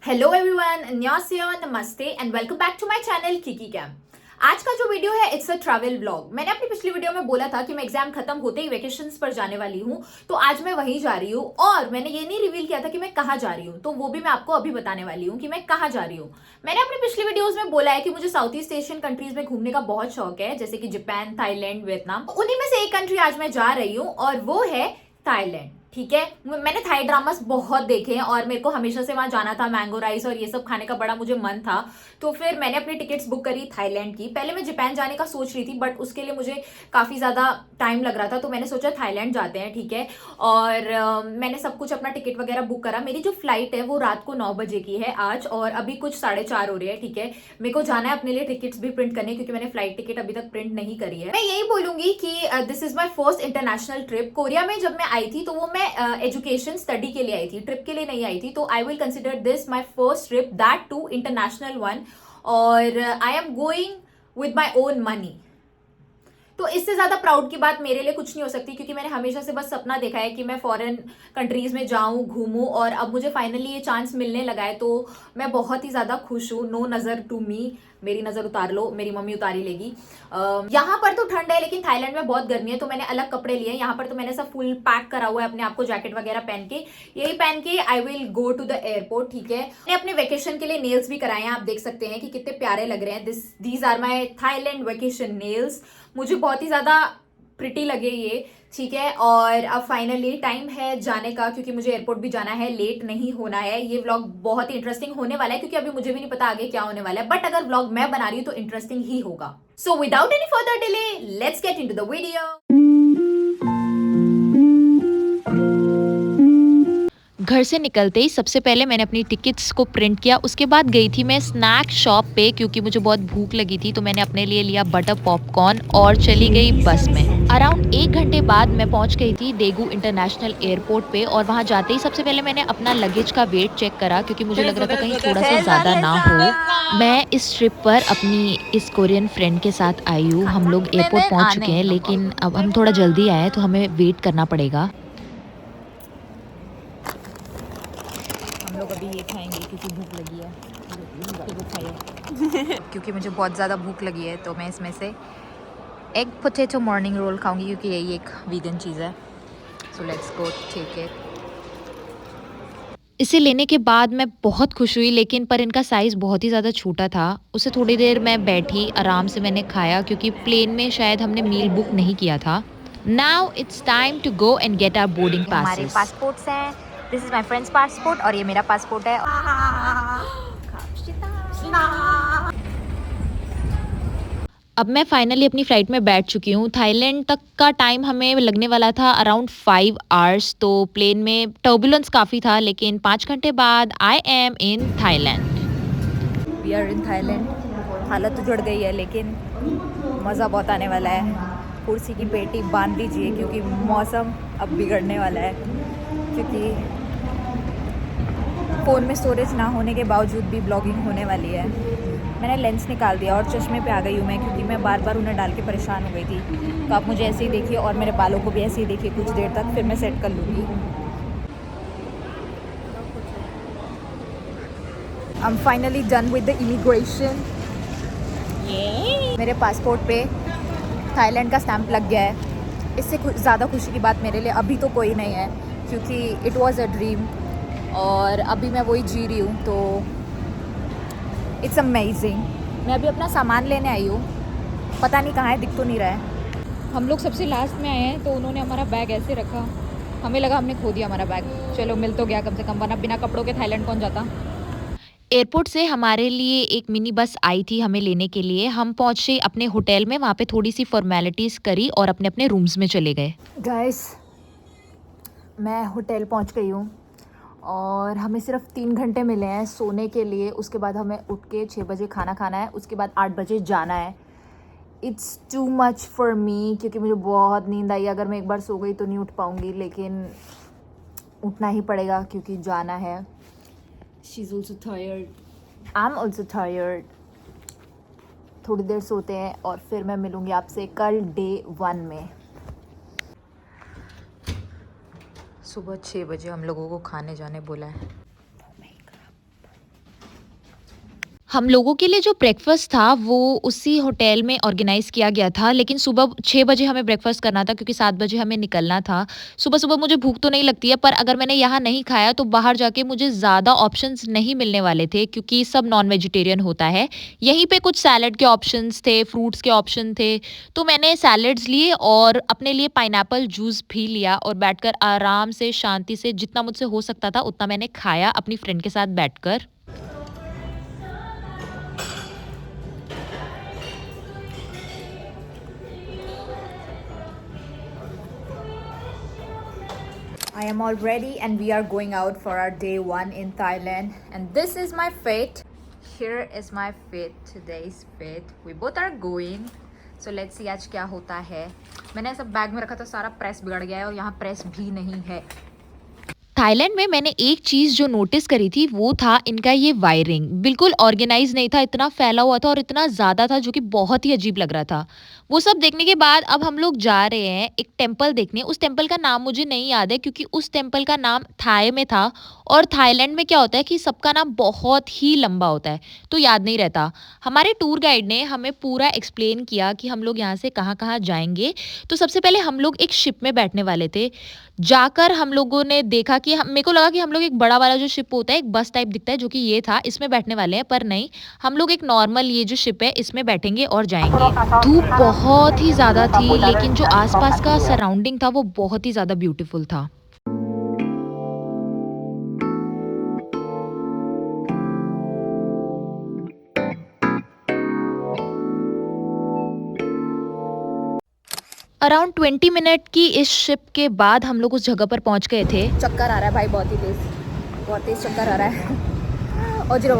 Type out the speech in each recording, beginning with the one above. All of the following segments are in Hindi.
हेलो एवरीवन, अन्यॉन्सेयो, नमस्ते and welcome back to my channel Kiki cam. आज का जो वीडियो है इट्स अ ट्रैवल व्लॉग। मैंने अपनी पिछली वीडियो में बोला था कि मैं एग्जाम खत्म होते ही वेकेशंस पर जाने वाली हूँ, तो आज मैं वहीं जा रही हूँ। और मैंने ये नहीं रिवील किया था कि मैं कहाँ जा रही हूँ, तो वो भी मैं आपको अभी बताने वाली हूँ कि मैं कहाँ जा रही हूँ। मैंने अपनी पिछली वीडियोज में बोला है कि मुझे साउथ ईस्ट एशियन कंट्रीज में घूमने का बहुत शौक है, जैसे कि जापान, थाईलैंड, वियतनाम। उन्हीं में से एक कंट्री आज मैं जा रही हूँ और वो है थाईलैंड। ठीक है, मैंने थाई ड्रामास बहुत देखे हैं और मेरे को हमेशा से वहां जाना था, मैंगो राइस और ये सब खाने का बड़ा मुझे मन था। तो फिर मैंने अपनी टिकट्स बुक करी थाईलैंड की। पहले मैं जापान जाने का सोच रही थी, बट उसके लिए मुझे काफी ज्यादा टाइम लग रहा था, तो मैंने सोचा थाईलैंड जाते हैं। ठीक है, और मैंने सब कुछ अपना टिकट वगैरह बुक करा। मेरी जो फ्लाइट है वो रात को 9 बजे की है आज, और अभी कुछ 4:30 हो रही है। ठीक है, मेरे को जाना है अपने लिए टिकट्स भी प्रिंट करने, क्योंकि मैंने फ्लाइट टिकट अभी तक प्रिंट नहीं करी है। मैं यही बोलूंगी कि this is my first international trip. Korea में जब मैं आई थी तो वो मैं एजुकेशन स्टडी के लिए आई थी, ट्रिप के लिए नहीं आई थी। तो I will consider this my first trip, that too international one. और I am going with my own money. तो इससे ज्यादा प्राउड की बात मेरे लिए कुछ नहीं हो सकती, क्योंकि मैंने हमेशा से बस सपना देखा है कि मैं फॉरेन कंट्रीज में जाऊं, घूमूं, और अब मुझे फाइनली ये चांस मिलने लगा है। तो मैं बहुत ही ज्यादा खुश हूं। नो नजर टू मी, मेरी नजर उतार लो, मेरी मम्मी उतारी लेगी। यहाँ पर तो ठंड है, लेकिन थाईलैंड में बहुत गर्मी है, तो मैंने अलग कपड़े लिए। यहाँ पर तो मैंने सब फुल पैक करा हुआ है अपने आप को, जैकेट वगैरह पहन के। यही पहन के I will go to the airport. ठीक है, मैंने अपने वेकेशन के लिए नेल्स भी कराए हैं। आप देख सकते हैं कि कितने प्यारे लग रहे हैं। These are my Thailand vacation nails. मुझे बहुत ही ज्यादा प्रिटी लगे ये। ठीक है, और अब फाइनली टाइम है जाने का, क्योंकि मुझे एयरपोर्ट भी जाना है, लेट नहीं होना है। ये व्लॉग बहुत ही इंटरेस्टिंग होने वाला है, क्योंकि अभी मुझे भी नहीं पता आगे क्या होने वाला है, बट अगर व्लॉग मैं बना रही हूँ तो इंटरेस्टिंग ही होगा। So without any further delay, let's get into the video. घर से निकलते ही सबसे पहले मैंने अपनी टिकट्स को प्रिंट किया। उसके बाद गई थी मैं स्नैक शॉप पे, क्योंकि मुझे बहुत भूख लगी थी। तो मैंने अपने लिए लिया बटर पॉपकॉर्न और चली गई बस में। अराउंड 1 घंटे बाद मैं पहुंच गई थी डेगू इंटरनेशनल एयरपोर्ट पे, और वहां जाते ही सबसे पहले मैंने अपना लगेज का वेट चेक करा, क्योंकि मुझे लग रहा था कहीं थोड़ा सा ज़्यादा ना हो। मैं इस ट्रिप पर अपनी इस कोरियन फ्रेंड के साथ आई हूँ। हम लोग एयरपोर्ट पहुँच चुके हैं, लेकिन अब हम थोड़ा जल्दी आए तो हमें वेट करना पड़ेगा। हम लोग अभी ये खाएंगे क्योंकि भूख लगी है। क्योंकि मुझे बहुत ज़्यादा भूख लगी है, तो मैं इसमें से एग पोटैटो मॉर्निंग रोल खाऊंगी, क्योंकि यही एक वीगन चीज़ है। So let's go take it. इसे लेने के बाद मैं बहुत खुश हुई, लेकिन पर इनका साइज़ बहुत ही ज़्यादा छोटा था। उससे थोड़ी देर मैं बैठी, आराम से मैंने खाया, क्योंकि प्लेन में शायद हमने मील बुक नहीं किया था। Now it's time to go and get our boarding हमारे पासेस। पासपोर्ट्स हैं। This is my friend's passport और ये मेरा पासपोर्ट है। अब मैं फाइनली अपनी फ़्लाइट में बैठ चुकी हूँ। थाईलैंड तक का टाइम हमें लगने वाला था अराउंड 5 आवर्स। तो प्लेन में टर्बुलेंस काफ़ी था, लेकिन 5 घंटे बाद I am in Thailand. We are in Thailand. हालत उजड़ गई है, लेकिन मज़ा बहुत आने वाला है। कुर्सी की पेटी बांध दीजिए, क्योंकि मौसम अब बिगड़ने वाला है। क्योंकि फ़ोन में स्टोरेज ना होने के बावजूद भी ब्लॉगिंग होने वाली है। मैंने लेंस निकाल दिया और चश्मे पे आ गई हूँ मैं, क्योंकि मैं बार बार उन्हें डाल के परेशान हो गई थी। तो आप मुझे ऐसे ही देखिए, और मेरे बालों को भी ऐसे ही देखिए कुछ देर तक, फिर मैं सेट कर लूँगी। I am finally done with the immigration. मेरे पासपोर्ट पे थाईलैंड का स्टैंप लग गया है। इससे ज़्यादा खुशी की बात मेरे लिए अभी तो कोई नहीं है, क्योंकि इट वाज अ ड्रीम और अभी मैं वही जी रही हूँ। तो इट्स अमेजिंग। मैं अभी अपना सामान लेने आई हूँ, पता नहीं कहाँ है, दिख तो नहीं रहा है। हम लोग सबसे लास्ट में आए हैं, तो उन्होंने हमारा बैग ऐसे रखा, हमें लगा हमने खो दिया हमारा बैग। चलो मिल तो गया कम से कम, वरना बिना कपड़ों के थाईलैंड कौन जाता। एयरपोर्ट से हमारे लिए एक मिनी बस आई थी हमें लेने के लिए। हम पहुंचे अपने होटल में, वहाँ पे थोड़ी सी फॉर्मेलिटीज़ करी और अपने अपने रूम्स में चले गए। गाइस, मैं होटल पहुँच गई हूँ और हमें सिर्फ 3 घंटे मिले हैं सोने के लिए। उसके बाद हमें उठ के 6 बजे खाना खाना है, उसके बाद 8 बजे जाना है। It's too much for me, क्योंकि मुझे बहुत नींद आई। अगर मैं एक बार सो गई तो नहीं उठ पाऊँगी, लेकिन उठना ही पड़ेगा क्योंकि जाना है। She is also tired, I am also tired. थोड़ी देर सोते हैं और फिर मैं मिलूँगी आपसे कल डे 1 में। सुबह 6 बजे हम लोगों को खाने जाने बोला है। हम लोगों के लिए जो ब्रेकफ़ास्ट था वो उसी होटल में ऑर्गेनाइज़ किया गया था, लेकिन सुबह 6 बजे हमें ब्रेकफ़ास्ट करना था क्योंकि 7 बजे हमें निकलना था। सुबह-सुबह मुझे भूख तो नहीं लगती है, पर अगर मैंने यहाँ नहीं खाया तो बाहर जाके मुझे ज़्यादा ऑप्शंस नहीं मिलने वाले थे क्योंकि सब नॉन वेजिटेरियन होता है। यहीं पे कुछ सैलेड के ऑप्शंस थे, फ्रूट्स के ऑप्शन थे, तो मैंने सैलेड्स लिए और अपने लिए पाइनएप्पल जूस भी लिया और बैठकर आराम से, शांति से जितना मुझसे हो सकता था उतना मैंने खाया अपनी फ्रेंड के साथ बैठकर। I am all ready and we are going out for our day 1 in Thailand, and this is my fit. Here is my fit, today's fit. We both are going. So let's see आज क्या होता है. मैंने सब बैग में रखा तो सारा प्रेस बिगड़ गया है और यहाँ प्रेस भी नहीं है. थाईलैंड में मैंने एक चीज़ जो नोटिस करी थी वो था इनका ये वायरिंग बिल्कुल ऑर्गेनाइज नहीं था, इतना फैला हुआ था और इतना ज़्यादा था जो कि बहुत ही अजीब लग रहा था। वो सब देखने के बाद अब हम लोग जा रहे हैं एक टेम्पल देखने। उस टेम्पल का नाम मुझे नहीं याद है क्योंकि उस टेम्पल का नाम थाई में था और थाईलैंड में क्या होता है कि सबका नाम बहुत ही लंबा होता है तो याद नहीं रहता। हमारे टूर गाइड ने हमें पूरा एक्सप्लेन किया कि हम लोग यहाँ से कहाँ-कहाँ जाएँगे। तो सबसे पहले हम लोग एक शिप में बैठने वाले थे। जाकर हम लोगों ने देखा कि हम मेरे को लगा कि हम लोग एक बड़ा वाला जो शिप होता है, एक बस टाइप दिखता है जो कि ये था, इसमें बैठने वाले हैं, पर नहीं, हम लोग एक नॉर्मल ये जो शिप है इसमें बैठेंगे और जाएँगे। धूप बहुत ही ज़्यादा थी लेकिन जो आस-पास का सराउंडिंग था वो बहुत ही ज़्यादा ब्यूटीफुल था। अराउंड 20 मिनट की इस शिप के बाद हम लोग उस जगह पर पहुंच गए थे। चक्कर आ रहा है भाई, बहुत तेज चक्कर आ रहा है. और जीरो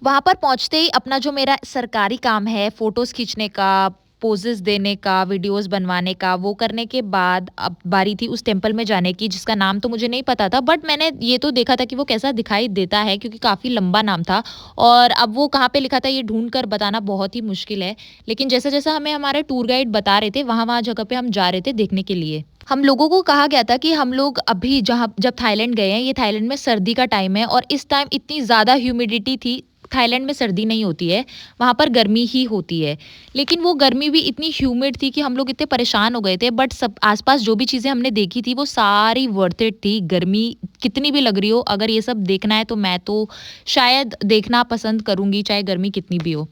वहाँ पर पहुँचते ही अपना जो मेरा सरकारी काम है फ़ोटोज़ खींचने का, पोजेज़ देने का, वीडियोज़ बनवाने का, वो करने के बाद अब बारी थी उस टेम्पल में जाने की जिसका नाम तो मुझे नहीं पता था, बट मैंने ये तो देखा था कि वो कैसा दिखाई देता है क्योंकि काफ़ी लंबा नाम था और अब वो कहाँ पे लिखा था ये ढूँढ कर बताना बहुत ही मुश्किल है। लेकिन जैसा-जैसा हमें हमारे टूर गाइड बता रहे थे, वहाँ-वहाँ जगह पे हम जा रहे थे देखने के लिए। हम लोगों को कहा गया था कि हम लोग अभी जब थाईलैंड गए हैं, ये थाईलैंड में सर्दी का टाइम है और इस टाइम इतनी ज़्यादा ह्यूमिडिटी थी। थाईलैंड में सर्दी नहीं होती है, वहाँ पर गर्मी ही होती है। लेकिन वो गर्मी भी इतनी ह्यूमिड थी कि हम लोग इतने परेशान हो गए थे, बट सब आस-पास जो भी चीज़ें हमने देखी थी वो सारी वर्थ इट थी। गर्मी कितनी भी लग रही हो, अगर ये सब देखना है तो मैं तो शायद देखना पसंद करूँगी, चाहे गर्मी कितनी भी हो।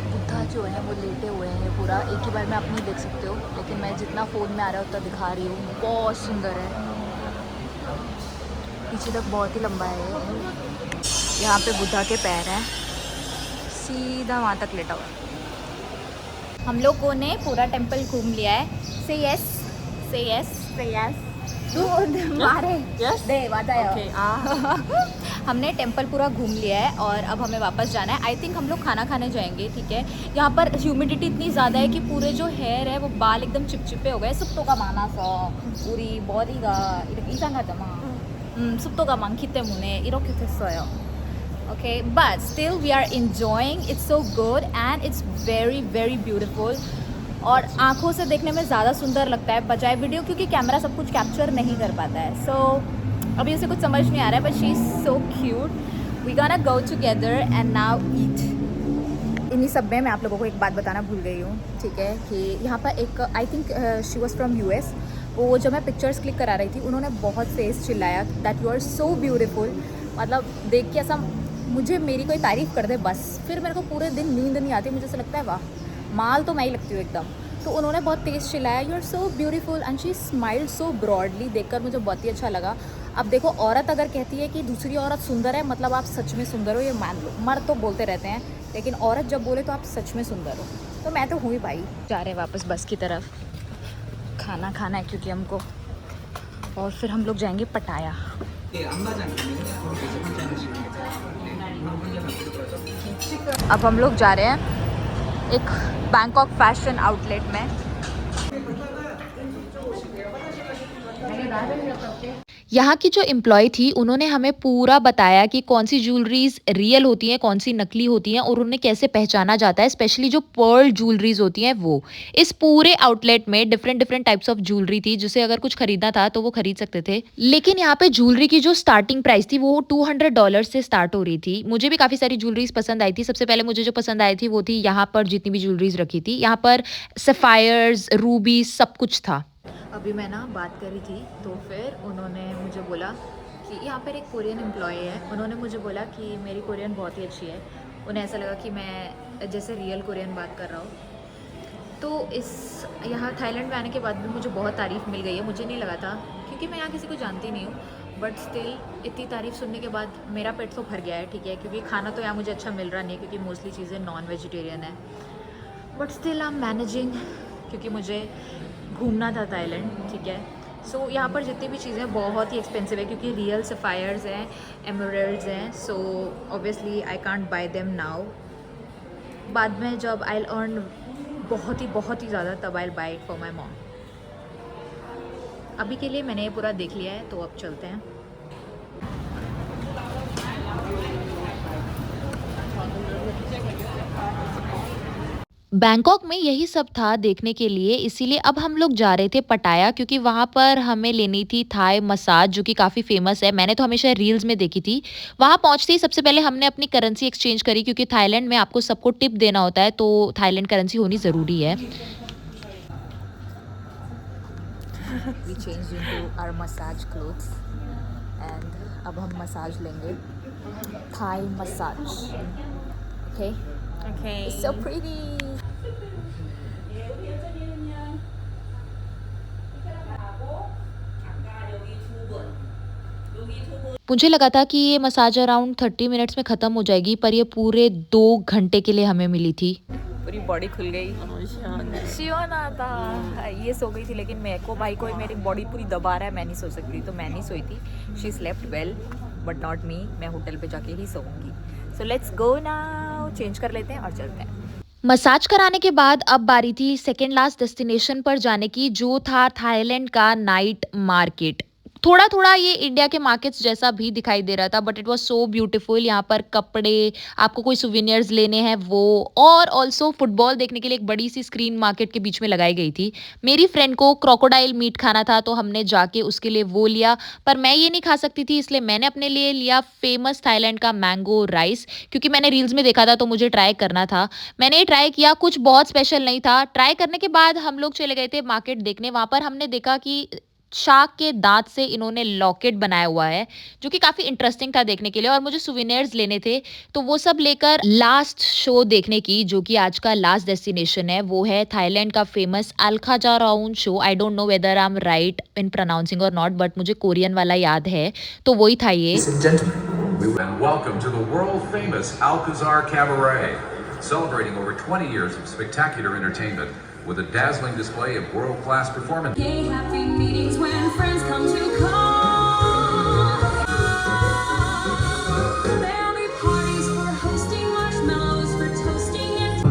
बुद्धा जो है वो लेटे हुए हैं पूरा, एक ही बार में आप नहीं देख सकते हो, लेकिन मैं जितना फ़ोन में आ रहा है उतना दिखा रही हूँ। बहुत सुंदर है, पीछे तक बहुत ही लंबा है ये। यहाँ पे बुद्धा के पैर हैं, सीधा वहाँ तक लेटा हुआ है। हम लोगों ने पूरा टेम्पल घूम लिया है। से यस, से यस, से यस। मारे दे हमने टेम्पल पूरा घूम लिया है और अब हमें वापस जाना है। आई थिंक हम लोग खाना खाने जाएंगे, ठीक है। यहाँ पर ह्यूमिडिटी इतनी ज़्यादा है कि पूरे जो हेयर है वो बाल एकदम चिपचिपे हो गए। सुप्तो का माना सा पूरी बॉडी का सुप्तो का मांग खिते मुने 이렇게 됐어요. Okay, but still we are enjoying. It's so good and it's very very beautiful. और आँखों से देखने में ज़्यादा सुंदर लगता है बजाय वीडियो, क्योंकि कैमरा सब कुछ कैप्चर नहीं कर पाता है। सो अभी उसे कुछ समझ नहीं आ रहा है, but she is so cute. We gonna go together and now eat. इन्हीं सब में मैं आप लोगों को एक बात बताना भूल गई हूँ, ठीक है, कि यहाँ पर एक I think she was from US, वो जब मैं पिक्चर्स क्लिक करा रही थी उन्होंने बहुत तेज चिल्लाया that you are so beautiful. मतलब देख के ऐसा मुझे मेरी कोई तारीफ़ कर दे बस, फिर मेरे को पूरे दिन नींद नहीं आती, मुझे ऐसा लगता है वाह माल तो मैं ही लगती हूँ एकदम। तो उन्होंने बहुत तेज़ चिल्लाया you are so beautiful and she smiled so broadly, देखकर मुझे बहुत ही अच्छा लगा। अब देखो, औरत अगर कहती है कि दूसरी औरत सुंदर है मतलब आप सच में सुंदर हो, ये मान लो। मर्द तो बोलते रहते हैं, लेकिन औरत जब बोले तो आप सच में सुंदर हो। तो मैं तो हूँ ही भाई। जा रहे हैं वापस बस की तरफ, खाना खाना है क्योंकि हमको, और फिर हम लोग जाएंगे पटाया। अब हम लोग जा रहे हैं एक बैंकॉक फैशन आउटलेट में। यहाँ की जो एम्प्लॉय थी उन्होंने हमें पूरा बताया कि कौन सी ज्वेलरीज रियल होती हैं, कौन सी नकली होती हैं और उन्हें कैसे पहचाना जाता है, स्पेशली जो पर्ल ज्वेलरीज होती हैं वो। इस पूरे आउटलेट में different different types of jewellery थी, जिसे अगर कुछ खरीदना था तो वो खरीद सकते थे। लेकिन यहाँ पे ज्वेलरी की जो स्टार्टिंग प्राइस थी वो $200 से स्टार्ट हो रही थी। मुझे भी काफ़ी सारी ज्वेलरीज पसंद आई थी। सबसे पहले मुझे जो पसंद आई थी वो थी यहाँ पर जितनी भी ज्वेलरीज रखी थी, यहाँ पर सफ़ायर्स, रूबी सब कुछ था। अभी मैं ना बात करी थी तो फिर उन्होंने मुझे बोला कि यहाँ पर एक कोरियन एम्प्लॉय है, उन्होंने मुझे बोला कि मेरी कोरियन बहुत ही अच्छी है। उन्हें ऐसा लगा कि मैं जैसे रियल कोरियन बात कर रहा हूँ। तो इस यहाँ थाईलैंड में आने के बाद भी मुझे बहुत तारीफ़ मिल गई है। मुझे नहीं लगा था क्योंकि मैं यहाँ किसी को जानती नहीं हूँ, बट स्टिल इतनी तारीफ़ सुनने के बाद मेरा पेट तो भर गया है, ठीक है, क्योंकि खाना तो यहाँ मुझे अच्छा मिल रहा नहीं है क्योंकि मोस्टली चीज़ें नॉन वेजिटेरियन है, but still I am managing क्योंकि मुझे घूमना था थाईलैंड, ठीक है। सो यहाँ पर जितनी भी चीज़ें बहुत ही एक्सपेंसिव है क्योंकि रियल सफ़ायर्स हैं, एमरल्ड्स हैं, so obviously I can't buy them now. बाद में जब आई विल अर्न बहुत ही ज़्यादा तब I will buy it for my mom. अभी के लिए मैंने ये पूरा देख लिया है तो अब चलते हैं। बैंकॉक में यही सब था देखने के लिए, इसीलिए अब हम लोग जा रहे थे पटाया, क्योंकि वहाँ पर हमें लेनी थी थाई मसाज जो कि काफ़ी फेमस है। मैंने तो हमेशा रील्स में देखी थी। वहाँ पहुँचते ही सबसे पहले हमने अपनी करेंसी एक्सचेंज करी, क्योंकि थाईलैंड में आपको सबको टिप देना होता है, तो थाईलैंड करेंसी होनी ज़रूरी है। We changed into our massage clothes and अब हम मसाज लेंगे, Thai massage. Okay? Okay. It's so pretty. मुझे लगा था कि ये मसाज अराउंड 30 मिनट्स में ख़त्म हो जाएगी, पर ये पूरे 2 घंटे के लिए हमें मिली थी। पूरी बॉडी खुल गई, शिवनाता। ये सो गई थी लेकिन मेरे को भाई कोई मेरी बॉडी पूरी दबा रहा है, मैं नहीं सो सकती, तो मैं नहीं सोई थी। She slept well but not me, मैं होटल पे जाके ही सोऊंगी। So let's go now, change कर लेते हैं और चलते हैं। मसाज कराने के बाद अब बारी थी सेकेंड लास्ट डेस्टिनेशन पर जाने की, जो था थाईलैंड का नाइट मार्केट। थोड़ा थोड़ा ये इंडिया के मार्केट्स जैसा भी दिखाई दे रहा था, but it was so beautiful. यहाँ पर कपड़े, आपको कोई सुवेनियर्स लेने हैं वो, और ऑल्सो फुटबॉल देखने के लिए एक बड़ी सी स्क्रीन मार्केट के बीच में लगाई गई थी। मेरी फ्रेंड को क्रोकोडाइल मीट खाना था तो हमने जाके उसके लिए वो लिया, पर मैं ये नहीं खा सकती थी, इसलिए मैंने अपने लिए लिया फेमस थाईलैंड का मैंगो राइस, क्योंकि मैंने रील्स में देखा था तो मुझे ट्राई करना था। मैंने ये ट्राई किया, कुछ बहुत स्पेशल नहीं था। ट्राई करने के बाद हम लोग चले गए थे मार्केट देखने। वहाँ पर हमने देखा कि शार्क के दांत से इन्होंने लॉकेट बनाया हुआ है, जो कि काफ़ी इंटरेस्टिंग था देखने के लिए, और मुझे सुवेनियर्स लेने थे, तो वो सब लेकर लास्ट शो देखने की, जो कि आज का लास्ट डेस्टिनेशन है, वो है थाईलैंड का फेमस अल्खाजाराउन show. I don't know whether I am right in pronouncing और नॉट, बट मुझे कोरियन वाला याद है, तो वही था ये। And welcome to the world famous Alcazar Cabaret, celebrating over 20 years of spectacular entertainment with a dazzling display of world-class performance. Gay happy meetings when friends come to call. There'll be parties for hosting, marshmallows for toasting and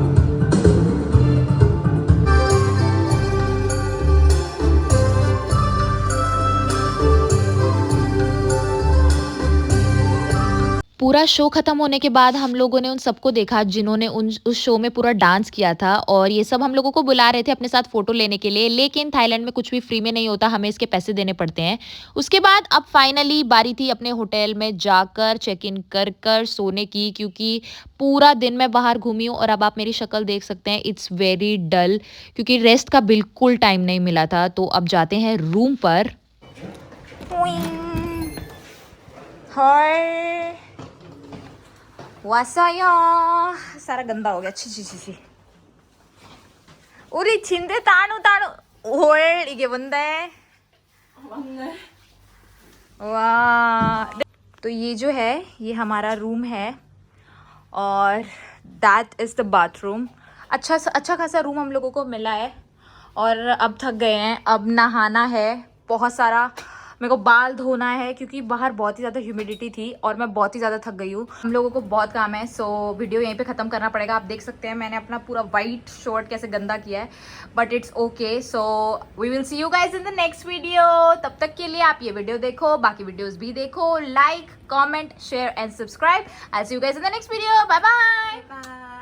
पूरा शो खत्म होने के बाद हम लोगों ने उन सबको देखा जिन्होंने उस शो में पूरा डांस किया था, और ये सब हम लोगों को बुला रहे थे अपने साथ फोटो लेने के लिए, लेकिन थाईलैंड में कुछ भी फ्री में नहीं होता, हमें इसके पैसे देने पड़ते हैं। उसके बाद अब फाइनली बारी थी अपने होटल में जाकर चेक इन कर सोने की, क्योंकि पूरा दिन मैं बाहर घूमी हूँ और अब आप मेरी शक्ल देख सकते हैं, इट्स वेरी डल, क्योंकि रेस्ट का बिल्कुल टाइम नहीं मिला था। तो अब जाते हैं रूम पर। 왔어요. सारा गंदा हो गया, 치. 우리 침대 따로 홀, 이게 뭔데? 맞네. वाह। तो ये जो है ये हमारा रूम है और दैट इज़ द बाथरूम। अच्छा खासा रूम हम लोगों को मिला है और अब थक गए हैं, अब नहाना है बहुत सारा। मेरे को बाल धोना है क्योंकि बाहर बहुत ही ज़्यादा ह्यूमिडिटी थी और मैं बहुत ही ज़्यादा थक गई हूँ। हम लोगों को बहुत काम है, सो वीडियो यहीं पे ख़त्म करना पड़ेगा। आप देख सकते हैं मैंने अपना पूरा वाइट शर्ट कैसे गंदा किया है, but it's okay. So we will see you guys in the next video. तब तक के लिए आप ये वीडियो देखो, बाकी वीडियोज़ भी देखो, like, comment, share and subscribe. I see you guys in the next video. Bye bye.